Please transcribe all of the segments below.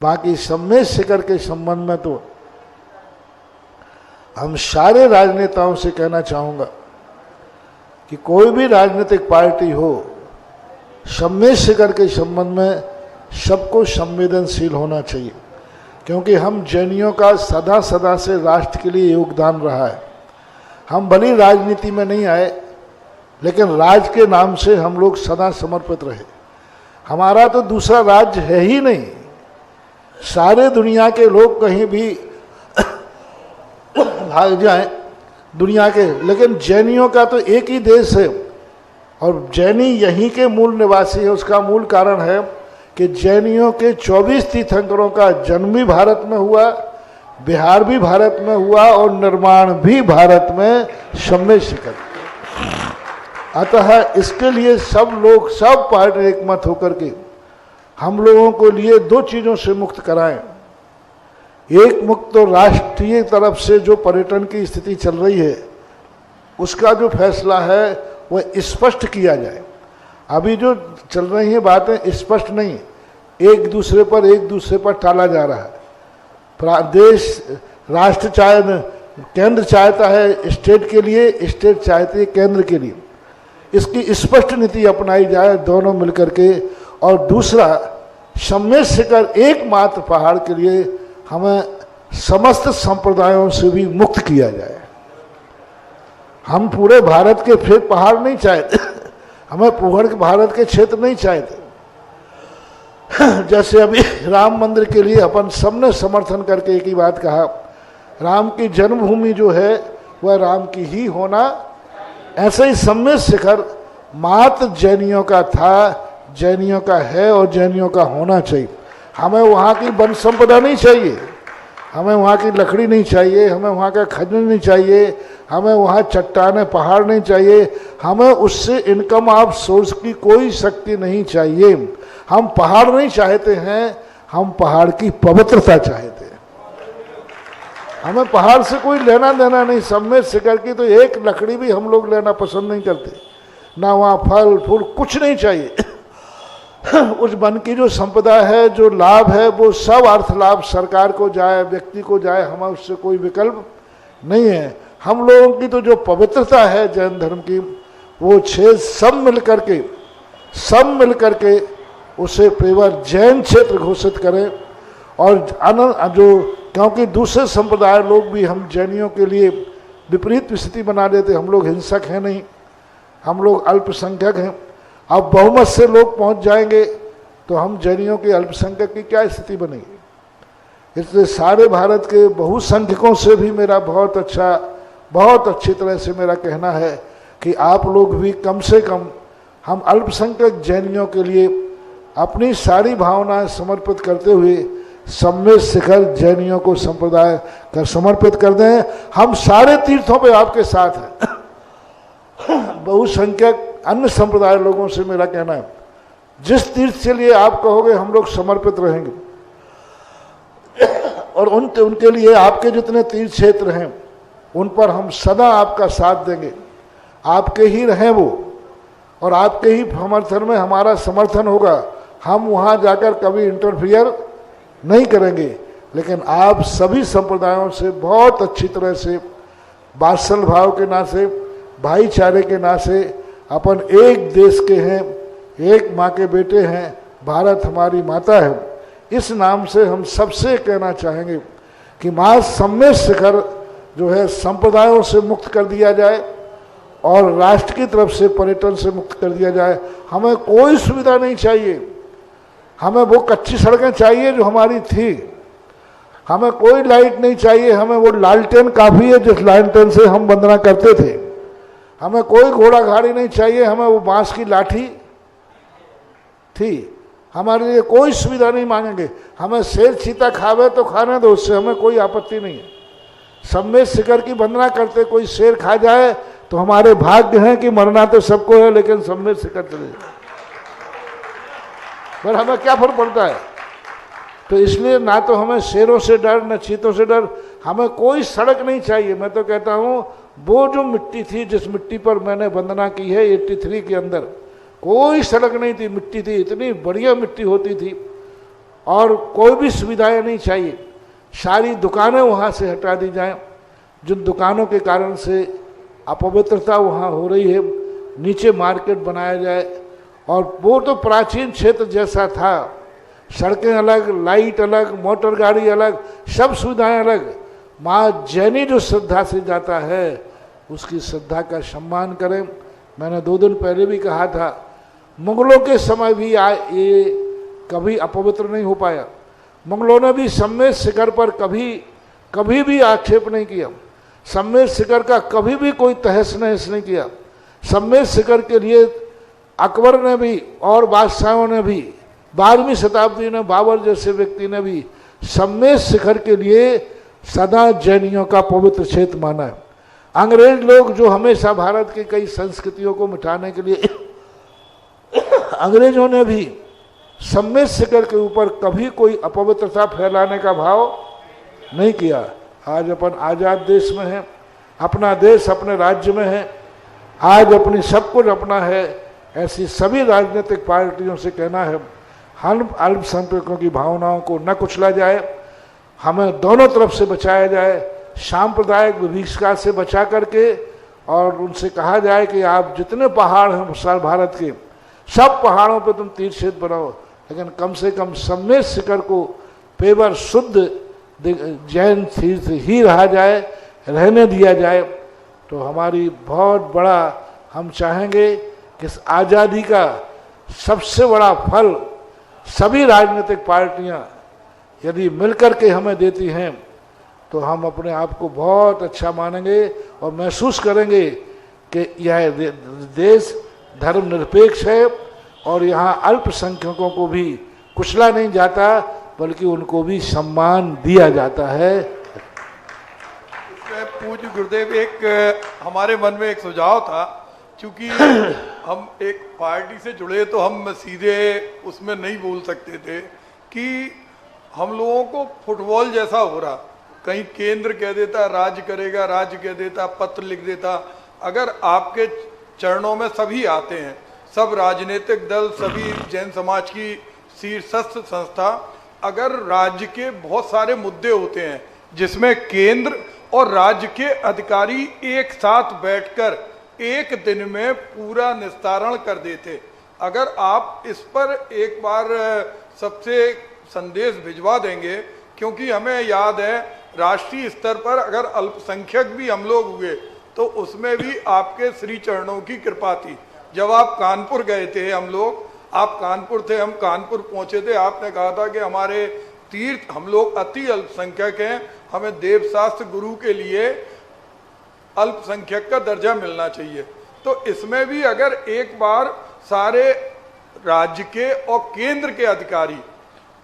बाकी सम्मेद शिखर के संबंध में तो हम सारे राजनेताओं से कहना चाहूँगा कि कोई भी राजनीतिक पार्टी हो, सम्मेद शिखर के संबंध में सबको संवेदनशील होना चाहिए, क्योंकि हम जैनियों का सदा सदा से राष्ट्र के लिए योगदान रहा है। हम भली राजनीति में नहीं आए, लेकिन राज के नाम से हम लोग सदा समर्पित रहे। हमारा तो दूसरा राज्य है ही नहीं। सारे दुनिया के लोग कहीं भी भाग जाएं दुनिया के, लेकिन जैनियों का तो एक ही देश है और जैनी यहीं के मूल निवासी है। उसका मूल कारण है कि जैनियों के 24 तीर्थंकरों का जन्म भी भारत में हुआ, बिहार भी भारत में हुआ और निर्माण भी भारत में सम्मेद शिखर। अतः इसके लिए सब लोग, सब पार्टी एकमत होकर के हम लोगों को लिए दो चीज़ों से मुक्त कराएं। एक मुक्त तो राष्ट्रीय तरफ से जो पर्यटन की स्थिति चल रही है उसका जो फैसला है वह स्पष्ट किया जाए। अभी जो चल रही है बातें स्पष्ट नहीं, एक दूसरे पर टाला जा रहा है। देश, राष्ट्र चाहे, केंद्र चाहता है स्टेट के लिए, स्टेट चाहती है केंद्र के लिए। इसकी स्पष्ट नीति अपनाई जाए दोनों मिलकर के। और दूसरा, सम्मेद शिखर एकमात्र पहाड़ के लिए हमें समस्त संप्रदायों से भी मुक्त किया जाए। हम पूरे भारत के फिर पहाड़ नहीं चाहते, हमें पूर्ण भारत के क्षेत्र नहीं चाहते। जैसे अभी राम मंदिर के लिए अपन सबने समर्थन करके एक ही बात कहा, राम की जन्मभूमि जो है वह राम की ही होना। ऐसे ही सम्मेद शिखर मात्र जैनियों का था, जैनियों का है और जैनियों का होना चाहिए। हमें वहाँ की वन संपदा नहीं चाहिए, हमें वहाँ की लकड़ी नहीं चाहिए, हमें वहाँ का खनिज नहीं चाहिए, हमें वहाँ चट्टाने पहाड़ नहीं चाहिए, हमें उससे इनकम ऑफ सोर्स की कोई शक्ति नहीं चाहिए। हम पहाड़ नहीं चाहते हैं, हम पहाड़ की पवित्रता चाहते हैं। हमें पहाड़ से कोई लेना देना नहीं। सम्मेद शिखर की तो एक लकड़ी भी हम लोग लेना पसंद नहीं करते, ना वहाँ फल फूल कुछ नहीं चाहिए। उस वन की जो संपदा है, जो लाभ है, वो सब अर्थ लाभ सरकार को जाए, व्यक्ति को जाए, हमें उससे कोई विकल्प नहीं है। हम लोगों की तो जो पवित्रता है जैन धर्म की, वो 6 सब मिल करके उसे केवल जैन क्षेत्र घोषित करें। और जो, क्योंकि दूसरे संप्रदाय लोग भी हम जैनियों के लिए विपरीत स्थिति बना देते। हम लोग हिंसक हैं नहीं, हम लोग अल्पसंख्यक हैं। अब बहुमत से लोग पहुंच जाएंगे तो हम जैनियों के अल्पसंख्यक की क्या स्थिति बनेगी। इसलिए सारे भारत के बहुसंख्यकों से भी मेरा बहुत अच्छी तरह से मेरा कहना है कि आप लोग भी कम से कम हम अल्पसंख्यक जैनियों के लिए अपनी सारी भावनाएं समर्पित करते हुए सम्मेद शिखर जैनियों को संप्रदाय कर समर्पित कर दें। हम सारे तीर्थों पे आपके साथ हैं। बहुसंख्यक अन्य संप्रदाय लोगों से मेरा कहना है, जिस तीर्थ के लिए आप कहोगे हम लोग समर्पित रहेंगे। और उनके लिए आपके जितने तीर्थ क्षेत्र हैं उन पर हम सदा आपका साथ देंगे। आपके ही रहें वो, और आपके ही समर्थन में हमारा समर्थन होगा। हम वहाँ जाकर कभी इंटरफियर नहीं करेंगे, लेकिन आप सभी संप्रदायों से बहुत अच्छी तरह से वात्सल भाव के नाते, भाईचारे के नाते, अपन एक देश के हैं, एक माँ के बेटे हैं, भारत हमारी माता है। इस नाम से हम सबसे कहना चाहेंगे कि माँ सम्मेद शिखर जो है संप्रदायों से मुक्त कर दिया जाए और राष्ट्र की तरफ से पर्यटन से मुक्त कर दिया जाए। हमें कोई सुविधा नहीं चाहिए, हमें वो कच्ची सड़कें चाहिए जो हमारी थी। हमें कोई लाइट नहीं चाहिए, हमें वो लालटेन काफ़ी है जिस लालटेन से हम वंदना करते थे। हमें कोई घोड़ा गाड़ी नहीं चाहिए, हमें वो बांस की लाठी थी। हमारे लिए कोई सुविधा नहीं मांगेंगे। हमें शेर चीता खावे तो खाने दो, उससे हमें कोई आपत्ति नहीं है। सम्मेद शिखर की वंदना करते कोई शेर खा जाए तो हमारे भाग्य हैं कि मरना तो सबको है, लेकिन सम्मेद शिखर चले जाए, पर हमें क्या फर्क पड़ता है। तो इसलिए ना तो हमें शेरों से डर, न चीतों से डर। हमें कोई सड़क नहीं चाहिए। मैं तो कहता हूँ वो जो मिट्टी थी, जिस मिट्टी पर मैंने वंदना की है 83 के अंदर, कोई सड़क नहीं थी, मिट्टी थी, इतनी बढ़िया मिट्टी होती थी। और कोई भी सुविधाएं नहीं चाहिए, सारी दुकानें वहाँ से हटा दी जाएं। जिन दुकानों के कारण से अपवित्रता वहाँ हो रही है, नीचे मार्केट बनाया जाए। और वो तो प्राचीन क्षेत्र जैसा था, सड़कें अलग, लाइट अलग, मोटर गाड़ी अलग, सब सुविधाएं अलग। माँ जैनी जो श्रद्धा से जाता है उसकी श्रद्धा का सम्मान करें। मैंने 2 दिन पहले भी कहा था, मुगलों के समय भी ये कभी अपवित्र नहीं हो पाया। मुगलों ने भी सम्मेद शिखर पर कभी भी आक्षेप नहीं किया। सम्मेद शिखर का कभी भी कोई तहस नहस नहीं किया। सम्मेद शिखर के लिए अकबर ने भी और बादशाहों ने भी, 12वीं शताब्दी में बाबर जैसे व्यक्ति ने भी सम्मेद शिखर के लिए सदा जैनियों का पवित्र क्षेत्र माना है। अंग्रेज लोग जो हमेशा भारत की कई संस्कृतियों को मिटाने के लिए अंग्रेजों ने भी सम्मेद शिखर के ऊपर कभी कोई अपवित्रता फैलाने का भाव नहीं किया। आज अपन आज़ाद देश में हैं, अपना देश अपने राज्य में है, आज अपनी सब कुछ अपना है। ऐसी सभी राजनीतिक पार्टियों से कहना है, हम अल्पसंख्यकों की भावनाओं को न कुचला जाए, हमें दोनों तरफ से बचाया जाए, सांप्रदायिक विभीषिका से बचा करके, और उनसे कहा जाए कि आप जितने पहाड़ हैं विशाल भारत के, सब पहाड़ों पे तुम तीर्थ क्षेत्र बनाओ, लेकिन कम से कम सम्मेद शिखर को पेवर शुद्ध जैन तीर्थ ही रहा जाए, रहने दिया जाए। तो हमारी बहुत बड़ा, हम चाहेंगे कि इस आज़ादी का सबसे बड़ा फल सभी राजनीतिक पार्टियां यदि मिलकर के हमें देती हैं तो हम अपने आप को बहुत अच्छा मानेंगे और महसूस करेंगे कि यह देश धर्मनिरपेक्ष है और यहाँ अल्पसंख्यकों को भी कुचला नहीं जाता, बल्कि उनको भी सम्मान दिया जाता है। इसमें पूज्य गुरुदेव, एक हमारे मन में एक सुझाव था, क्योंकि हम एक पार्टी से जुड़े तो हम सीधे उसमें नहीं बोल सकते थे कि हम लोगों को फुटबॉल जैसा हो रहा, कहीं केंद्र कह देता राज्य करेगा, राज्य कह देता पत्र लिख देता। अगर आपके चरणों में सभी आते हैं, सब राजनीतिक दल, सभी जैन समाज की शीर्षस्थ संस्था, अगर राज्य के बहुत सारे मुद्दे होते हैं जिसमें केंद्र और राज्य के अधिकारी एक साथ बैठकर एक दिन में पूरा निस्तारण कर देते, अगर आप इस पर एक बार सबसे संदेश भिजवा देंगे, क्योंकि हमें याद है राष्ट्रीय स्तर पर अगर अल्पसंख्यक भी हम लोग हुए तो उसमें भी आपके श्री चरणों की कृपा थी। जब आप कानपुर गए थे, हम लोग, आप कानपुर थे, हम कानपुर पहुंचे थे, आपने कहा था कि हमारे तीर्थ, हम लोग अति अल्पसंख्यक हैं, हमें देवशास्त्र गुरु के लिए अल्पसंख्यक का दर्जा मिलना चाहिए। तो इसमें भी अगर एक बार सारे राज्य के और केंद्र के अधिकारी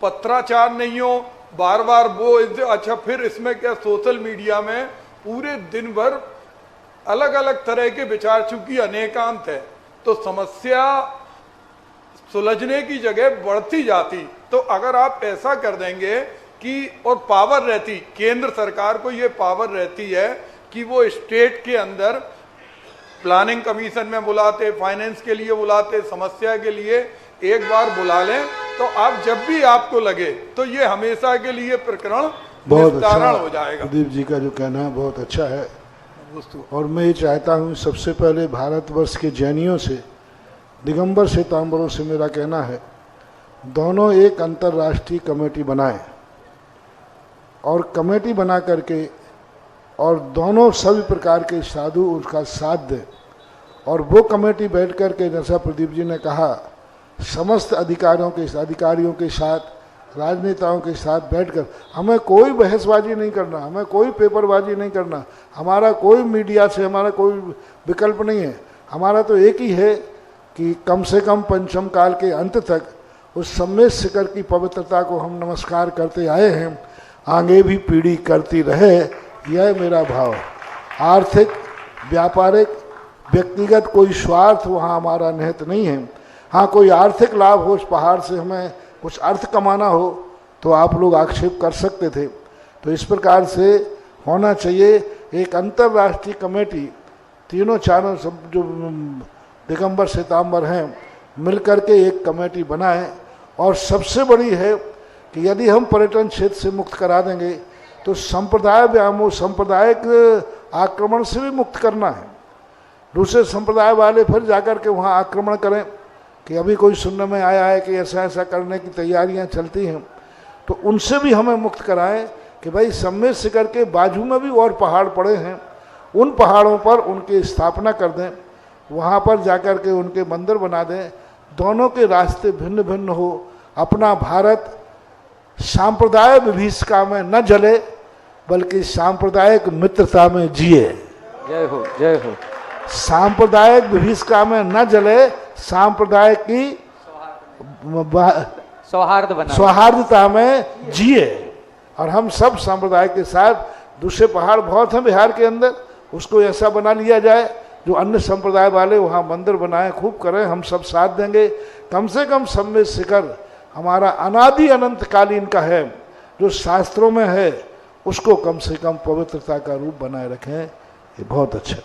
पत्राचार नहीं हो, बार बार वो, अच्छा फिर इसमें क्या सोशल मीडिया में पूरे दिन भर अलग अलग तरह के विचार, चूंकि अनेकांत है तो समस्या सुलझने की जगह बढ़ती जाती। तो अगर आप ऐसा कर देंगे कि, और पावर रहती, केंद्र सरकार को ये पावर रहती है कि वो स्टेट के अंदर प्लानिंग कमीशन में बुलाते, फाइनेंस के लिए बुलाते, समस्या के लिए एक बार बुला लें, तो आप जब भी आपको लगे तो ये हमेशा के लिए प्रकरण निस्तारण हो जाएगा। प्रदीप जी का जो कहना है बहुत अच्छा है, और मैं ये चाहता हूँ सबसे पहले भारतवर्ष के जैनियों से, दिगंबर श्वेतांबरों से मेरा कहना है, दोनों एक अंतर्राष्ट्रीय कमेटी बनाएं और कमेटी बना करके, और दोनों सभी प्रकार के साधु उसका साथ दें, और वो कमेटी बैठ कर के, जैसा प्रदीप जी ने कहा, समस्त अधिकारियों के साथ, राजनेताओं के साथ बैठकर, हमें कोई बहसबाजी नहीं करना, हमें कोई पेपरबाजी नहीं करना, हमारा कोई मीडिया से हमारा कोई विकल्प नहीं है। हमारा तो एक ही है कि कम से कम पंचम काल के अंत तक उस सम्मेद शिखर की पवित्रता को हम नमस्कार करते आए हैं, आगे भी पीढ़ी करती रहे, यह मेरा भाव। आर्थिक, व्यापारिक, व्यक्तिगत कोई स्वार्थ वहाँ हमारा निहित नहीं है। हाँ, कोई आर्थिक लाभ हो, उस पहाड़ से हमें कुछ अर्थ कमाना हो तो आप लोग आक्षेप कर सकते थे। तो इस प्रकार से होना चाहिए। एक अंतर्राष्ट्रीय कमेटी, तीनों चारों सब जो दिगंबर श्वेतांबर हैं मिलकर के एक कमेटी बनाएं, और सबसे बड़ी है कि यदि हम पर्यटन क्षेत्र से मुक्त करा देंगे तो संप्रदाय व्यामोह, सांप्रदायिक आक्रमण से भी मुक्त करना है। दूसरे संप्रदाय वाले फिर जाकर के वहाँ आक्रमण करें कि अभी कोई सुनने में आया है कि ऐसा ऐसा करने की तैयारियां चलती हैं, तो उनसे भी हमें मुक्त कराएं कि भाई सम्मेद शिखर के बाजू में भी और पहाड़ पड़े हैं, उन पहाड़ों पर उनकी स्थापना कर दें, वहाँ पर जाकर के उनके मंदिर बना दें। दोनों के रास्ते भिन्न भिन्न हो, अपना भारत सांप्रदाय विभीषिका में न जले बल्कि सांप्रदायिक मित्रता में जिए। जय हो, जय हो। सांप्रदायिक विभीषिका में न जले, सांप्रदाय की सौहार्दता में जिए। और हम सब संप्रदाय के साथ, दूसरे पहाड़ बहुत हैं बिहार के अंदर, उसको ऐसा बना लिया जाए जो अन्य संप्रदाय वाले वहाँ मंदिर बनाएं, खूब करें, हम सब साथ देंगे। कम से कम सम्मेद शिखर हमारा अनादि अनंत कालीन का है, जो शास्त्रों में है, उसको कम से कम पवित्रता का रूप बनाए रखें। ये बहुत अच्छा है।